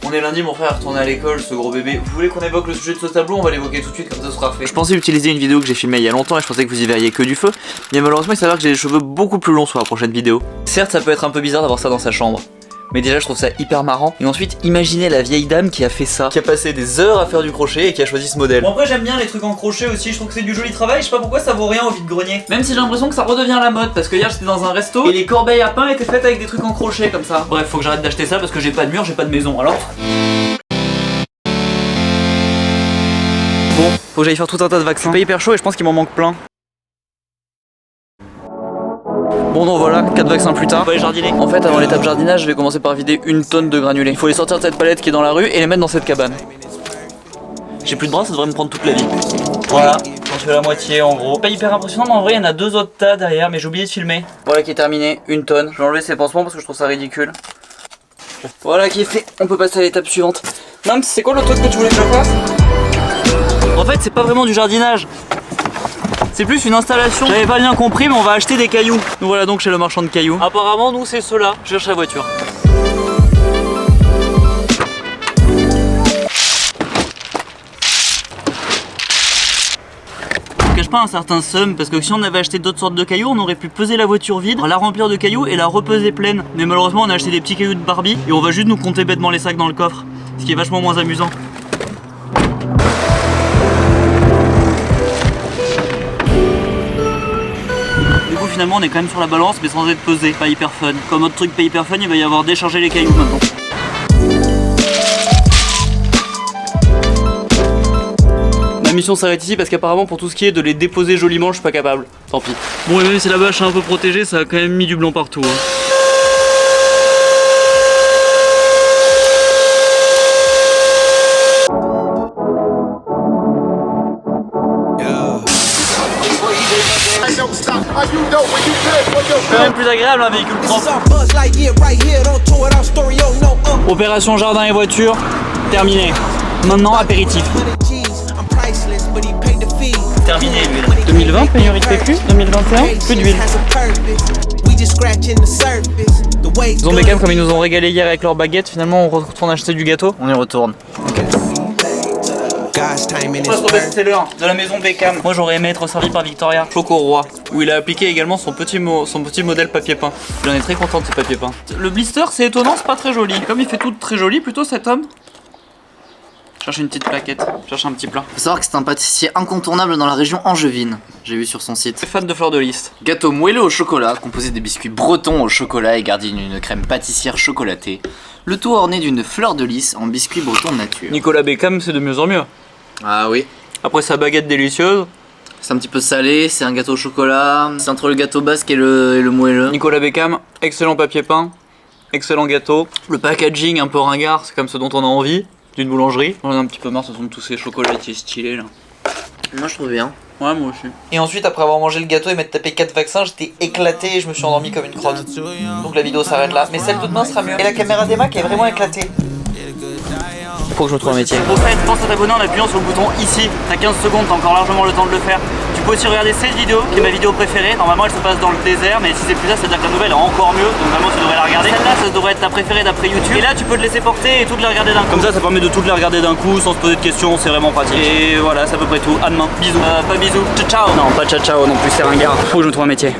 On est lundi, mon frère est retourné à l'école, ce gros bébé. Vous voulez qu'on évoque le sujet de ce tableau? On va l'évoquer tout de suite, comme ça sera fait. Je pensais utiliser une vidéo que j'ai filmée il y a longtemps et je pensais que vous y verriez que du feu. Mais malheureusement, il s'avère que j'ai les cheveux beaucoup plus longs sur la prochaine vidéo. Certes, ça peut être un peu bizarre d'avoir ça dans sa chambre, mais déjà je trouve ça hyper marrant. Et ensuite, imaginez la vieille dame qui a fait ça, qui a passé des heures à faire du crochet et qui a choisi ce modèle. Bon, après j'aime bien les trucs en crochet aussi, je trouve que c'est du joli travail. Je sais pas pourquoi ça vaut rien au vide-grenier. Même si j'ai l'impression que ça redevient la mode, parce que hier j'étais dans un resto et les corbeilles à pain étaient faites avec des trucs en crochet comme ça. Bref, faut que j'arrête d'acheter ça parce que j'ai pas de mur, j'ai pas de maison. Alors bon, faut que j'aille faire tout un tas de vaccins. Je suis pas hyper chaud et je pense qu'il m'en manque plein. Bon donc voilà, 4 vaccins plus tard, on va aller jardiner. En fait avant l'étape jardinage, je vais commencer par vider une tonne de granulés. Il faut les sortir de cette palette qui est dans la rue et les mettre dans cette cabane. J'ai plus de bras, ça devrait me prendre toute la vie. Voilà, j'en fais la moitié en gros. Pas hyper impressionnant mais en vrai il y en a 2 autres tas derrière mais j'ai oublié de filmer. Voilà qui est terminé, une tonne. Je vais enlever ces pansements parce que je trouve ça ridicule. Voilà qui est fait, on peut passer à l'étape suivante. Mams, c'est quoi le truc que tu voulais que je fasse? En fait c'est pas vraiment du jardinage. C'est plus une installation. J'avais pas bien compris mais on va acheter des cailloux. Nous voilà donc chez le marchand de cailloux. Apparemment nous c'est ceux-là. Je cherche la voiture. Je cache pas un certain seum parce que si on avait acheté d'autres sortes de cailloux on aurait pu peser la voiture vide, la remplir de cailloux et la repeser pleine. Mais malheureusement on a acheté des petits cailloux de Barbie et on va juste nous compter bêtement les sacs dans le coffre. Ce qui est vachement moins amusant. Finalement on est quand même sur la balance mais sans être pesé, pas hyper fun. Comme autre truc pas hyper fun, il va y avoir décharger les cailloux maintenant. Ma mission s'arrête ici parce qu'apparemment pour tout ce qui est de les déposer joliment je suis pas capable. Tant pis. Bon et même si la bâche est un peu protégée, ça a quand même mis du blanc partout. C'est quand même plus agréable un véhicule propre. Opération jardin et voiture terminée. Maintenant apéritif. Terminé l'huile. 2020 pénurie de PQ, 2021 plus d'huile. Ils ont Beckham comme ils nous ont régalé hier avec leur baguette. Finalement on retourne acheter du gâteau. On y retourne. Okay. On passe au best-seller de la maison Beckham. Moi j'aurais aimé être servi par Victoria. Choco Roi, où il a appliqué également son petit modèle papier peint. J'en ai très content de ce papier peint. Le blister c'est étonnant, c'est pas très joli. Comme il fait tout très joli plutôt cet homme. Cherche une petite plaquette, cherche un petit plat. Faut savoir que c'est un pâtissier incontournable dans la région angevine. J'ai vu sur son site. Fan de fleurs de lys. Gâteau moelleux au chocolat, composé de biscuits bretons au chocolat et garni d'une crème pâtissière chocolatée. Le tout orné d'une fleur de lys en biscuits bretons nature. Nicolas Beckham c'est de mieux en mieux. Ah oui. Après sa baguette délicieuse. C'est un petit peu salé, c'est un gâteau au chocolat. C'est entre le gâteau basque et le moelleux. Nicolas Beckham, excellent papier peint, excellent gâteau. Le packaging un peu ringard, c'est comme ce dont on a envie. D'une boulangerie. J'en ai un petit peu marre, ce sont tous ces chocolatiers stylés là. Moi je trouve bien. Ouais moi aussi. Et ensuite après avoir mangé le gâteau et m'être tapé 4 vaccins, j'étais éclaté et je me suis endormi comme une crotte. Donc la vidéo s'arrête là, mais celle de demain sera mieux. Et la caméra des Mac est vraiment éclatée. Faut que je retrouve un métier. Au fait, pense à t'abonner en appuyant sur le bouton ici. T'as 15 secondes, t'as encore largement le temps de le faire. Tu peux aussi regarder cette vidéo, qui est ma vidéo préférée. Normalement elle se passe dans le désert, mais si c'est plus ça, c'est-à-dire que la nouvelle est encore mieux. Donc vraiment tu devrais la regarder. Celle-là, ça devrait être ta préférée d'après YouTube. Et là tu peux te laisser porter et toutes les regarder d'un coup. Comme ça permet de toutes les regarder d'un coup sans se poser de questions, c'est vraiment pratique. Et voilà, c'est à peu près tout. À demain. Bisous. Pas bisous. Ciao ciao. Non, pas ciao ciao non plus, c'est ringard. Faut que je me trouve un métier.